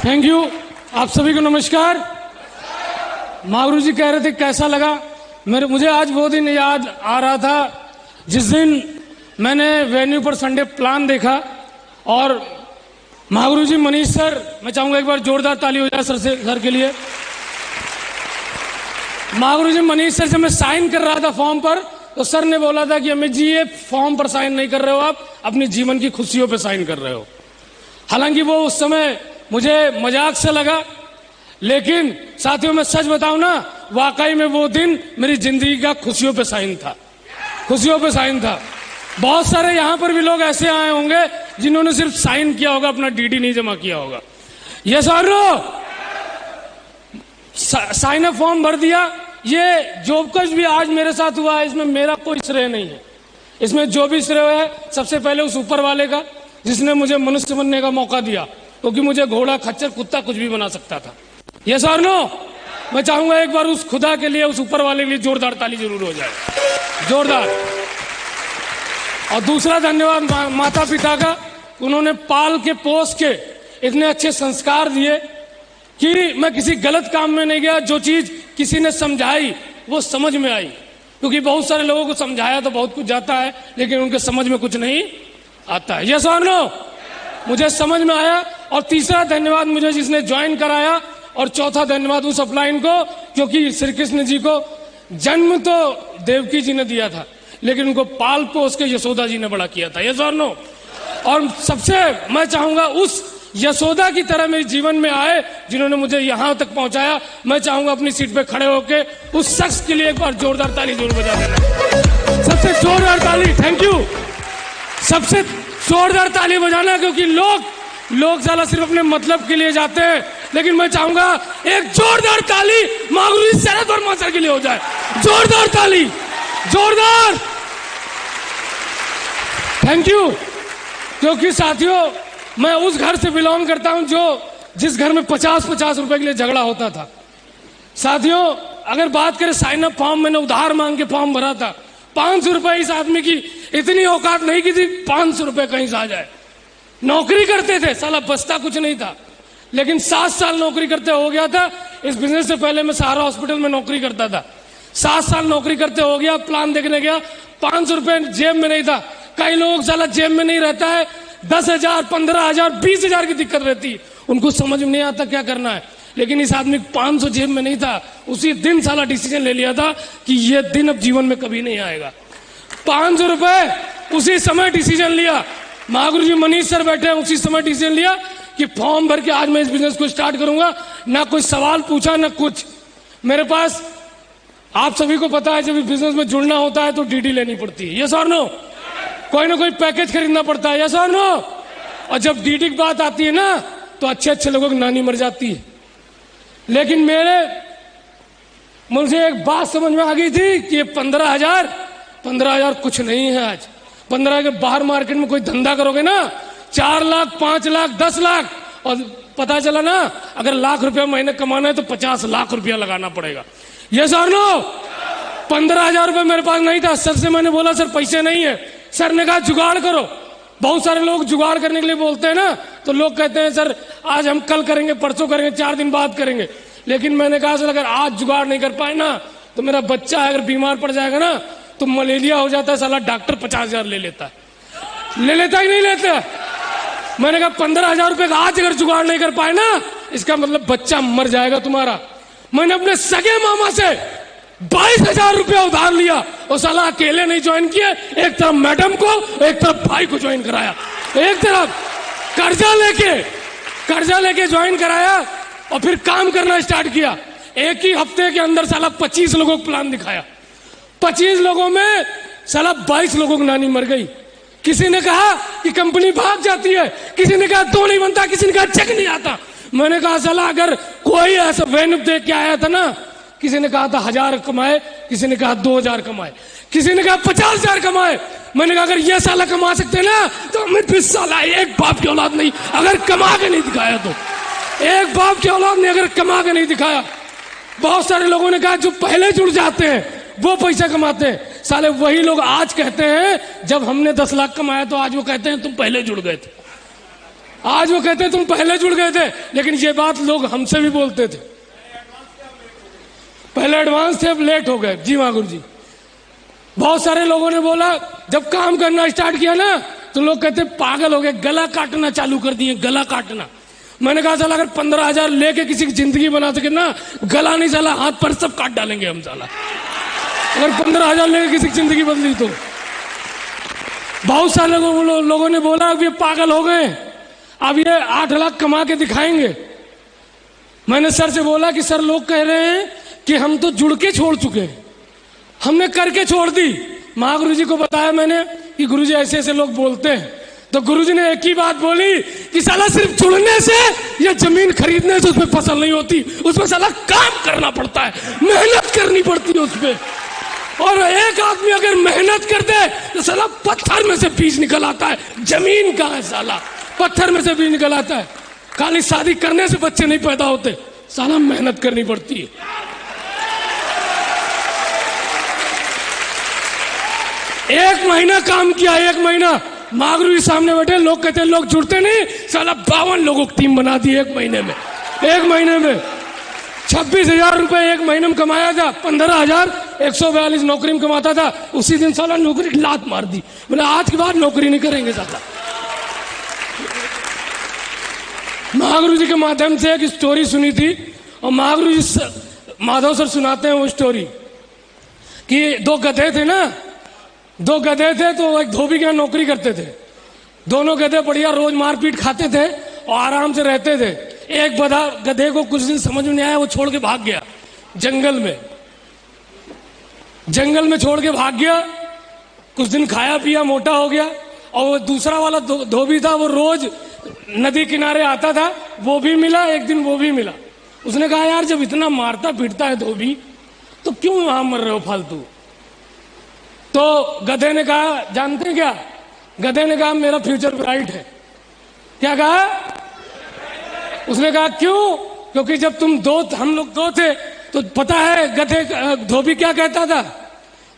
Thank you. आप सभी को नमस्कार। महागुरु जी कह रहे थे कैसा लगा। मुझे आज वो दिन याद आ रहा था जिस दिन मैंने वेन्यू पर संडे प्लान देखा और महागुरु जी मनीष सर, मैं चाहूंगा एक बार जोरदार ताली हो जाए सर के लिए। महागुरु जी मनीष सर से मैं साइन कर रहा था फॉर्म पर, तो सर ने बोला था कि अमित जी ये फॉर्म पर साइन नहीं कर रहे हो, आप अपनी जीवन की खुशियों पर साइन कर रहे हो। हालांकि वो उस समय मुझे मजाक से लगा, लेकिन साथियों मैं सच बताऊं ना, वाकई में वो दिन मेरी जिंदगी का खुशियों पे साइन था, खुशियों पे साइन था। बहुत सारे यहां पर भी लोग ऐसे आए होंगे जिन्होंने सिर्फ साइन किया होगा, अपना डीडी नहीं जमा किया होगा। यस और नो? साइन अप फॉर्म भर दिया। ये जो कुछ भी आज मेरे साथ हुआ है इसमें मेरा कोई श्रेय नहीं है। इसमें जो भी श्रेय है सबसे पहले उस ऊपर वाले का, जिसने मुझे मनुष्य बनने का मौका दिया, क्योंकि मुझे घोड़ा खच्चर कुत्ता कुछ भी बना सकता था। यस और नो? मैं चाहूंगा एक बार उस खुदा के लिए, उस ऊपर वाले के लिए जोरदार ताली जरूर हो जाए, जोरदार। और दूसरा धन्यवाद माता पिता का, उन्होंने पाल के पोस के इतने अच्छे संस्कार दिए कि मैं किसी गलत काम में नहीं गया। जो चीज किसी ने समझाई वो समझ में आई, क्योंकि बहुत सारे लोगों को समझाया तो बहुत कुछ जाता है, लेकिन उनके समझ में कुछ नहीं आता है। यस और नो? मुझे समझ में आया। और तीसरा धन्यवाद मुझे जिसने ज्वाइन कराया, और चौथा धन्यवाद उस अपलाइन को, क्योंकि श्री कृष्ण जी को जन्म तो देवकी जी ने दिया था, लेकिन उनको पाल पोस के यशोदा जी ने बड़ा किया था। यस और नो? और सबसे मैं चाहूंगा उस यशोदा की तरह मेरे जीवन में आए जिन्होंने मुझे यहां तक पहुंचाया। मैं चाहूंगा अपनी सीट पे खड़े होके उस शख्स के लिए एक बार जोरदार ताली जरूर बजा देना। सबसे जोरदार ताली। Thank you. सबसे जोरदार ताली बजाना, क्योंकि लोग साला सिर्फ अपने मतलब के लिए जाते हैं, लेकिन मैं चाहूंगा एक जोरदार ताली महागुरु शरद वर्मा सर के लिए हो जाए। जोरदार ताली, जोरदार। Thank you. क्योंकि साथियों मैं उस घर से बिलोंग करता हूं जिस घर में 50-50 रुपए के लिए झगड़ा होता था। साथियों अगर बात करें साइन अप फॉर्म, मैंने उधार मांग के फॉर्म भरा था। 500 रुपए इस आदमी की इतनी औकात नहीं की थी 500 रुपए कहीं से आ जाए। नौकरी करते थे, साला बचता कुछ नहीं था, लेकिन 7 साल नौकरी करते हो गया था। इस बिजनेस से पहले मैं सहारा हॉस्पिटल में नौकरी करता था। 7 साल नौकरी करते हो गया, प्लान देखने गया, 500 रुपए जेब में नहीं था। कई लोग साला जेब में नहीं रहता है, 10,000, 15,000, 20,000 की दिक्कत रहती है, उनको समझ में नहीं आता क्या करना है। लेकिन इस आदमी 500 जेब में नहीं था। उसी दिन साला डिसीजन ले लिया था कि ये दिन अब जीवन में कभी नहीं आएगा। 500 रुपए उसी समय डिसीजन लिया। महागुरु जी मनीष सर बैठे हैं, उसी समय डिसीजन लिया कि फॉर्म भर के आज मैं इस बिजनेस को स्टार्ट करूंगा। ना कोई सवाल पूछा ना कुछ। मेरे पास, आप सभी को पता है, जब इस बिजनेस में जुड़ना होता है तो डीडी लेनी पड़ती है। यस और नो? कोई ना कोई पैकेज खरीदना पड़ता है। यस और नो? और जब डीडी की बात आती है ना, तो अच्छे अच्छे लोगों की नानी मर जाती है। लेकिन मुझे एक बात समझ में आ गई थी कि 15,000 कुछ नहीं है। आज 15 के बाहर मार्केट में कोई धंधा करोगे ना, 4 लाख, 5 लाख, 10 लाख, और पता चला ना अगर लाख रुपया महीने कमाना है तो 50 लाख रुपया लगाना पड़ेगा। यस और नो? 15,000 रुपये मेरे पास नहीं था। सर से मैंने बोला सर पैसे नहीं है। सर ने कहा जुगाड़ करो। बहुत सारे लोग जुगाड़ करने के लिए बोलते हैं ना, तो लोग कहते हैं सर आज हम कल करेंगे, परसों करेंगे, 4 दिन बाद करेंगे। लेकिन मैंने कहा सर अगर आज जुगाड़ नहीं कर पाए ना, तो मेरा बच्चा अगर बीमार पड़ जाएगा ना, तो मलेरिया हो जाता है, साला डॉक्टर 50,000 ले लेता है। ले लेता ही नहीं लेता। मैंने कहा 15,000 रुपए का आज अगर जुगाड़ नहीं कर पाए ना, इसका मतलब बच्चा मर जाएगा तुम्हारा। मैंने अपने सगे मामा से 22,000 रुपया उधार लिया, और साला अकेले नहीं ज्वाइन किया, एक तरफ मैडम को, एक तरफ भाई को ज्वाइन कराया। एक तरफ कर्जा लेके ज्वाइन कराया, और फिर काम करना स्टार्ट किया। एक ही हफ्ते के अंदर साला 25 लोगों को प्लान दिखाया। 25 लोगों में साला 22 लोगों की नानी मर गई। किसी ने कहा कि कंपनी भाग जाती है, किसी ने कहा 2 नहीं बनता, किसी ने कहा चेक नहीं आता। मैंने कहा साला अगर कोई ऐसा वेन्यू देख के आया था ना, किसी ने कहा था 1,000 कमाए, किसी ने कहा 2,000 कमाए, किसी ने कहा 50,000 कमाए। मैंने कहा अगर ये साला कमा सकते ना, तो अमित भी साला एक बाप की औलाद नहीं अगर कमा के नहीं दिखाया, तो एक बाप की औलाद ने अगर कमा के नहीं दिखाया। बहुत सारे लोगों ने कहा जो पहले जुड़ जाते हैं वो पैसा कमाते हैं। साले वही लोग आज कहते हैं जब हमने 10 लाख कमाया तो आज वो कहते हैं तुम पहले जुड़ गए थे। आज वो कहते तुम पहले जुड़ गए थे, लेकिन ये बात लोग हमसे भी बोलते थे, पहले एडवांस थे अब लेट हो गए। जी हाँ गुरु जी। बहुत सारे लोगों ने बोला जब काम करना स्टार्ट किया ना तो लोग कहते पागल हो गए, गला काटना चालू कर दिए, गला काटना। मैंने कहा साला अगर 15,000 लेके किसी की जिंदगी बना सके ना, गला नहीं साला हाथ पर सब काट डालेंगे हम साला, अगर 15,000 लेके किसी की जिंदगी बदली तो। बहुत सारे लोगों ने बोला अब ये पागल हो गए, अब ये 8 लाख कमा के दिखाएंगे। मैंने सर से बोला कि सर लोग कह रहे हैं कि हम तो जुड़ के छोड़ चुके हैं, हमने करके छोड़ दी। महागुरु जी को बताया मैंने कि गुरु जी ऐसे ऐसे लोग बोलते हैं, तो गुरु जी ने एक ही बात बोली कि साला सिर्फ जुड़ने से या जमीन खरीदने से उसमें फसल नहीं होती, उसमें साला काम करना पड़ता है, मेहनत करनी पड़ती है उसमें। और एक आदमी अगर मेहनत कर दे तो साला पत्थर में से बीज निकल आता है, जमीन कहाँ है साला, पत्थर में से बीज निकल आता है। खाली शादी करने से बच्चे नहीं पैदा होते, साला मेहनत करनी पड़ती है। एक महीना काम किया, 1 महीना महागुरु जी सामने बैठे, लोग कहते लोग जुड़ते नहीं, साला 52 लोगों की टीम बना दी 1 महीने में। 1 महीने में 26,000 रुपए 1 महीने में कमाया था, 15,142 नौकरी में कमाता था। उसी दिन साला नौकरी लात मार दी, बोले आज के बाद नौकरी नहीं करेंगे साला। महागुरु जी के माध्यम से एक स्टोरी सुनी थी, और महागुरु जी माधव सर सुनाते हैं वो स्टोरी कि 2 गधे थे ना, 2 गधे थे तो एक धोबी के यहाँ नौकरी करते थे। दोनों गधे बढ़िया रोज मारपीट खाते थे और आराम से रहते थे। एक गधे को कुछ दिन समझ में नहीं आया, वो छोड़ के भाग गया जंगल में छोड़ के भाग गया। कुछ दिन खाया पिया, मोटा हो गया। और वो दूसरा वाला धोबी था, वो रोज नदी किनारे आता था, वो भी मिला, एक दिन वो भी मिला। उसने कहा यार जब इतना मारता पीटता है धोबी तो क्यों वहां मर रहे हो फालतू। तो गधे ने कहा जानते हैं क्या, गधे ने कहा मेरा फ्यूचर ब्राइट है। क्या कहा उसने कहा क्यों, क्योंकि जब हम लोग 2 थे तो पता है धोबी क्या कहता था,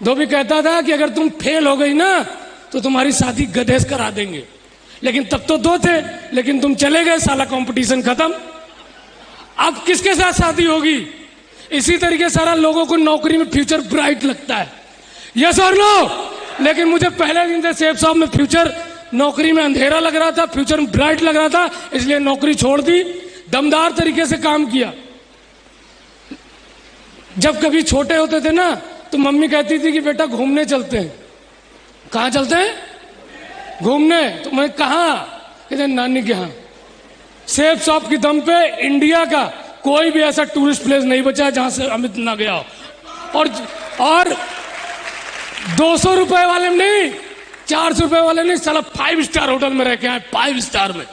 धोबी कहता था कि अगर तुम फेल हो गई ना तो तुम्हारी शादी गधे से करा देंगे। लेकिन तब तो 2 थे, लेकिन तुम चले गए, साला कंपटीशन खत्म। अब किसके साथ शादी होगी। इसी तरीके सारा लोगों को नौकरी में फ्यूचर ब्राइट लगता है, यस और नो। लेकिन मुझे पहले दिन से सेफ साहब में फ्यूचर, नौकरी में अंधेरा लग रहा था, फ्यूचर में ब्राइट लग रहा था, इसलिए नौकरी छोड़ दी, दमदार तरीके से काम किया। जब कभी छोटे होते थे ना तो मम्मी कहती थी कि बेटा घूमने चलते हैं। कहाँ चलते हैं, घूमने। तो मैं कहाँ, कहते नानी के यहाँ। सेफ शॉप की दम पे इंडिया का कोई भी ऐसा टूरिस्ट प्लेस नहीं बचा जहां से अमित ना गया हो। और 200 रुपए वाले में नहीं, 400 रुपए वाले नहीं, साला 5 स्टार होटल में रह के आए, 5 स्टार में।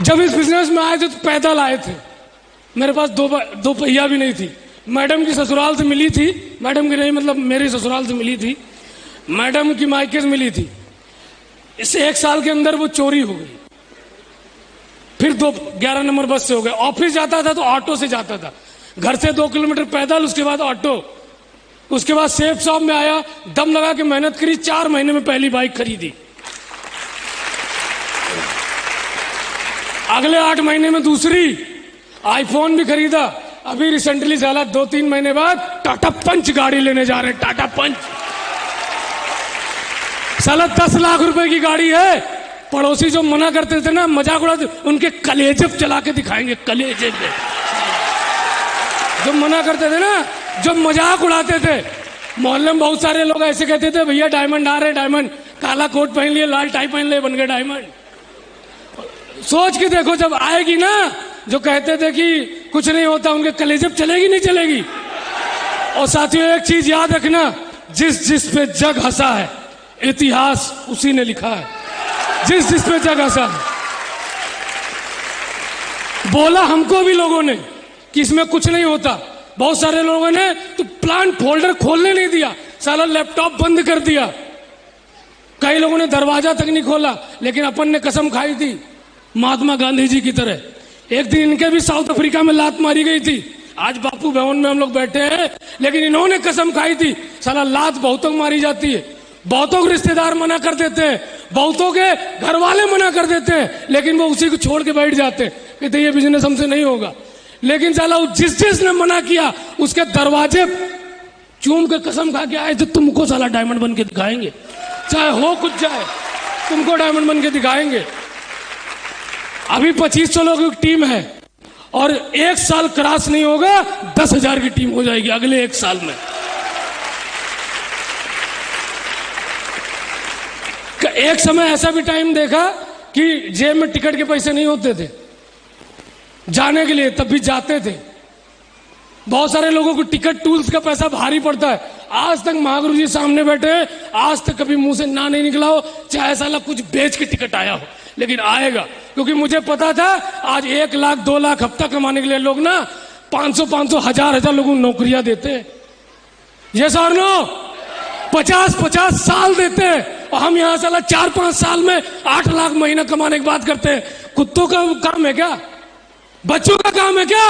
जब इस बिजनेस में आए थे तो पैदल आए थे, मेरे पास दो पहिया भी नहीं थी। मैडम की ससुराल से मिली थी, मैडम की नहीं मतलब मेरी ससुराल से मिली थी, मैडम की मायके से मिली थी। इससे 1 साल के अंदर वो चोरी हो गई। फिर 11 नंबर बस से हो गए। ऑफिस जाता था तो ऑटो से जाता था, घर से 2 किलोमीटर पैदल, उसके बाद ऑटो, उसके बाद सेफ शॉप में आया, दम लगा के मेहनत करी, 4 महीने में पहली बाइक खरीदी। अगले 8 महीने में दूसरी, आईफोन भी खरीदा। अभी रिसेंटली साला 2-3 महीने बाद टाटा पंच गाड़ी लेने जा रहे हैं, टाटा पंच। साला 10 लाख रुपए की गाड़ी है। पड़ोसी जो मना करते थे ना, मजाक उड़ाते, उनके कलेजे चला के दिखाएंगे, कलेजे पे जो मना करते थे ना, जो मजाक उड़ाते थे। मोहल्ले में बहुत सारे लोग ऐसे कहते थे भैया डायमंड आ रहे, डायमंड, काला कोट पहन लिए, लाल टाई पहन लिए, बन गए डायमंड। सोच के देखो जब आएगी ना, जो कहते थे कि कुछ नहीं होता, उनके कलेजे चलेगी नहीं चलेगी। और साथियों एक चीज याद रखना, जिस पे जग हंसा है इतिहास उसी ने लिखा है। जिस पे जग हंसा है, बोला हमको भी लोगों ने कि इसमें कुछ नहीं होता। बहुत सारे लोगों ने तो प्लांट फोल्डर खोलने नहीं दिया, साला लैपटॉप बंद कर दिया। कई लोगों ने दरवाजा तक नहीं खोला, लेकिन अपन ने कसम खाई थी महात्मा गांधी जी की तरह। एक दिन इनके भी साउथ अफ्रीका में लात मारी गई थी। आज बापू भवन में हम लोग बैठे हैं, लेकिन इन्होंने कसम खाई थी साला लात बहुतों मारी जाती है, बहुतों के रिश्तेदार मना कर देते हैं, बहुतों के घर वाले मना कर देते हैं, लेकिन वो उसी को छोड़ के बैठ जाते हैं, कहते ये बिजनेस हमसे नहीं होगा। लेकिन साला जिसने मना किया उसके दरवाजे चूम के कसम खा के आए थे, तुमको साला डायमंड बन के दिखाएंगे, चाहे हो कुछ जाए, तुमको डायमंड बन के दिखाएंगे। अभी 2500 लोगों की टीम है और 1 साल क्रॉस नहीं होगा, 10,000 की टीम हो जाएगी अगले 1 साल में। एक समय ऐसा भी टाइम देखा कि जेब में टिकट के पैसे नहीं होते थे जाने के लिए, तब भी जाते थे। बहुत सारे लोगों को टिकट टूल्स का पैसा भारी पड़ता है। आज तक महागुरु जी सामने बैठे हैं, आज तक कभी मुंह से ना नहीं निकला हो, चाहे साला कुछ बेच के टिकट आया हो, लेकिन आएगा। क्योंकि मुझे पता था आज 1 लाख 2 लाख हफ्ता कमाने के लिए लोग ना 500 हजार लोगों को नौकरियां देते हैं। ये सर नो 50 साल देते हैं और हम यहाँ साला 4-5 साल में 8 लाख महीना कमाने की बात करते हैं। कुत्तों का काम है क्या? बच्चों का काम है क्या?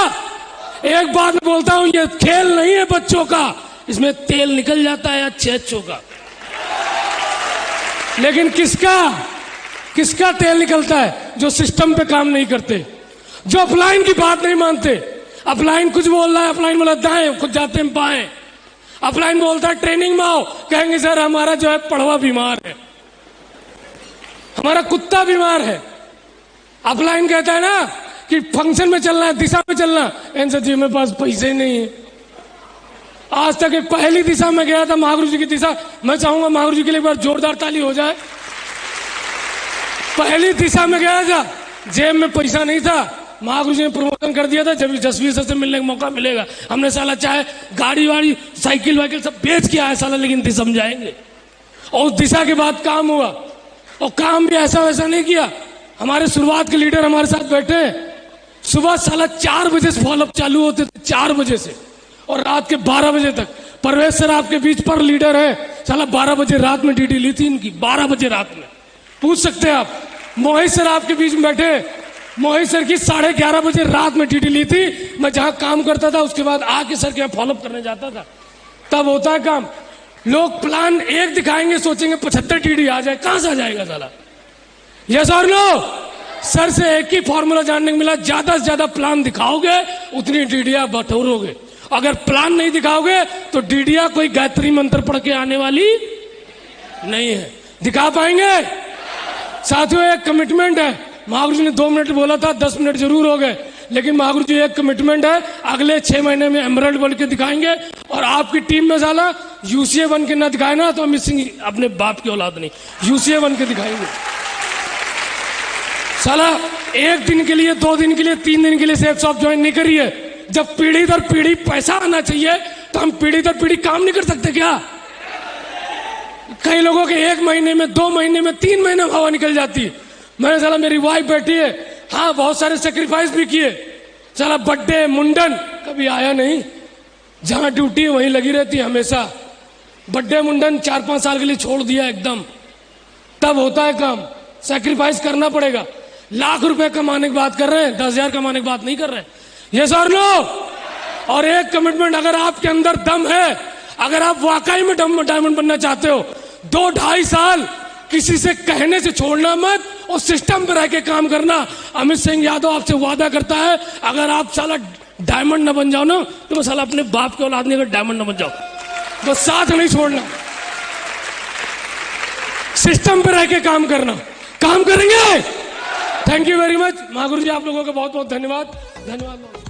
एक बात मैं बोलता हूं, ये खेल नहीं है बच्चों का, इसमें तेल निकल जाता है अच्छे अच्छों का। लेकिन किसका तेल निकलता है? जो सिस्टम पे काम नहीं करते, जो अपलाइन की बात नहीं मानते। अपलाइन कुछ बोल रहा है, अपलाइन बोला दाएं, खुद जाते हैं बाएं। अपलाइन बोलता है ट्रेनिंग में आओ, कहेंगे सर हमारा जो है पड़वा बीमार है, हमारा कुत्ता बीमार है। अपलाइन कहता है ना कि फंक्शन में चलना है, दिशा में चलना, एनसर जी मेरे पास पैसे नहीं है। आज तक एक पहली दिशा में गया था, महागुरु जी की दिशा। मैं चाहूंगा महागुरु जी के लिए एक बार जोरदार ताली हो जाए। पहली दिशा में गया था, जेब में पैसा नहीं था, महागुरु जी ने प्रमोशन कर दिया था, जब जसवीर सर से मिलने का मौका मिलेगा। हमने साला चाहे गाड़ी वाड़ी साइकिल वाइकिल सब बेच के आए साला, लेकिन दिशा समझाएंगे। और उस दिशा के बाद काम हुआ, और काम भी ऐसा वैसा नहीं किया। हमारे शुरुआत के लीडर हमारे साथ बैठे हैं। सुबह साला 4 बजे से फॉलोअप चालू होते थे, 4 बजे से, और रात के 12 बजे तक। परवेश सर आपके बीच पर लीडर है, साला 12 बजे रात में ड्यूटी ली थी इनकी, 12 बजे रात में, पूछ सकते हैं आप। मोहित सर आपके बीच में बैठे, मोहित सर की 11:30 बजे रात में ड्यूटी ली थी। मैं जहां काम करता था उसके बाद आके सर के फॉलोअप करने जाता था, तब होता है काम। लोग प्लान एक दिखाएंगे, सोचेंगे 75 टीडी आ जाए, कहां से आ जाएगा साला? यस और नो? सर से एक ही फॉर्मूला जानने को मिला, ज्यादा से ज्यादा प्लान दिखाओगे उतनी डीडिया बटोरोगे। अगर प्लान नहीं दिखाओगे तो डीडिया कोई गायत्री मंत्र पढ़ के आने वाली नहीं है। दिखा पाएंगे? साथियों एक कमिटमेंट है, महागुरु जी ने 2 मिनट बोला था, 10 मिनट जरूर हो गए, लेकिन महागुरु जी एक कमिटमेंट है, अगले 6 महीने में एमरल्ड बन के दिखाएंगे। और आपकी टीम में साला यूसीए बन के ना दिखाए ना तो मिसिंग अपने बाप की औलाद नहीं, यूसीए बन के दिखाएंगे। साला 1 दिन के लिए, 2 दिन के लिए, 3 दिन के लिए सेक्स शॉप ज्वाइन नहीं करिए। जब पीढ़ी दर पीढ़ी पैसा आना चाहिए तो हम पीढ़ी दर पीढ़ी काम नहीं कर सकते क्या? कई लोगों के 1 महीने में, 2 महीने में, 3 महीने में हवा निकल जाती है। मैंने साला, मेरी वाइफ बैठी है, हाँ बहुत सारे सेक्रीफाइस भी किए, साला बर्थडे मुंडन कभी आया नहीं, जहां ड्यूटी है वहीं लगी रहती है हमेशा। बर्थडे मुंडन 4-5 साल के लिए छोड़ दिया एकदम, तब होता है काम। सेक्रीफाइस करना पड़ेगा। लाख रुपए कमाने की बात कर रहे हैं, 10,000 कमाने की बात नहीं कर रहे हैं। ये सर नो? और एक कमिटमेंट, अगर आपके अंदर दम है, अगर आप वाकई में डायमंड बनना चाहते हो, 2-2.5 साल किसी से कहने से छोड़ना मत और सिस्टम पे रह के काम करना। अमित सिंह यादव आपसे वादा करता है, अगर आप साला डायमंड न बन जाओ ना तो मैं साला अपने बाप के औलाद नहीं, अगर डायमंड न बन जाओ तो साथ नहीं छोड़ना, सिस्टम पे रह के काम करना। काम करेंगे। Thank you very much Mahaguru जी, आप लोगों का बहुत बहुत धन्यवाद।